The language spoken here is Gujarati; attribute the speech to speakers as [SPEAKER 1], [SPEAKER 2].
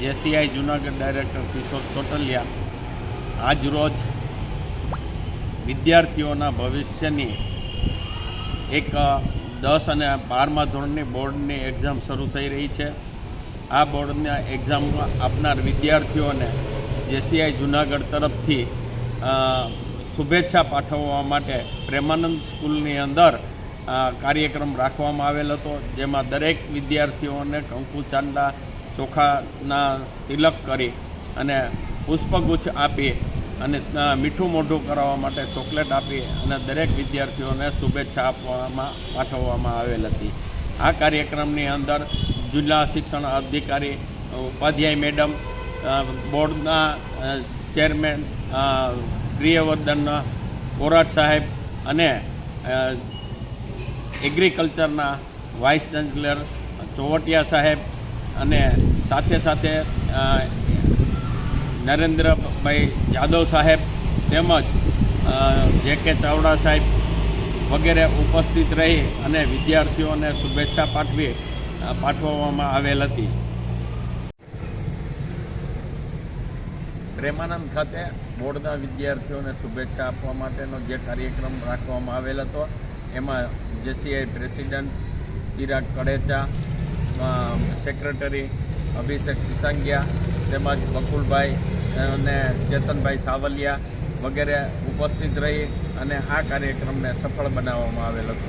[SPEAKER 1] જેસીઆઈ જૂનાગઢ ડાયરેક્ટર કિશોર ચોટલિયા આજ રોજ વિદ્યાર્થીઓના ભવિષ્યની એક 10 અને 12મા ધોરણની બોર્ડની એક્ઝામ શરૂ થઈ રહી છે. આ બોર્ડના એક્ઝામમાં આપનાર વિદ્યાર્થીઓને જેસીઆઈ જૂનાગઢ તરફથી શુભેચ્છા પાઠવવા માટે પ્રેમાનંદ સ્કૂલની અંદર કાર્યક્રમ રાખવામાં આવેલ હતો, જેમાં દરેક વિદ્યાર્થીઓને કંકુ ચાંદા ચોખાના તિલક કરી અને પુષ્પગુચ્છ આપી અને મીઠું મોઢું કરાવવા માટે ચોકલેટ આપી અને દરેક વિદ્યાર્થીઓને શુભેચ્છા પાઠવવામાં આવેલ હતી. આ કાર્યક્રમની અંદર જિલ્લા શિક્ષણ અધિકારી ઉપાધ્યાય મેડમ, બોર્ડના ચેરમેન પ્રિયવર્ધન કોરાટ સાહેબ અને એગ્રીકલ્ચરના વાઇસ ચાન્સલર ચોવટિયા સાહેબ અને સાથે સાથે નરેન્દ્રભાઈ જાદવ સાહેબ તેમજ જે.કે. ચાવડા સાહેબ વગેરે ઉપસ્થિત રહી અને વિદ્યાર્થીઓને શુભેચ્છા પાઠવવામાં આવેલ હતી. પ્રેમાનંદ ખાતે બોર્ડના વિદ્યાર્થીઓને શુભેચ્છા આપવા માટેનો જે કાર્યક્રમ રાખવામાં આવેલ હતો, એમાં JCI president Chirag Kadecha, secretary અભિષેક સિસાંગિયા તેમજ બકુલભાઈ અને ચેતનભાઈ સાવલિયા વગેરે ઉપસ્થિત રહી અને આ કાર્યક્રમને સફળ બનાવવામાં આવેલ હતો.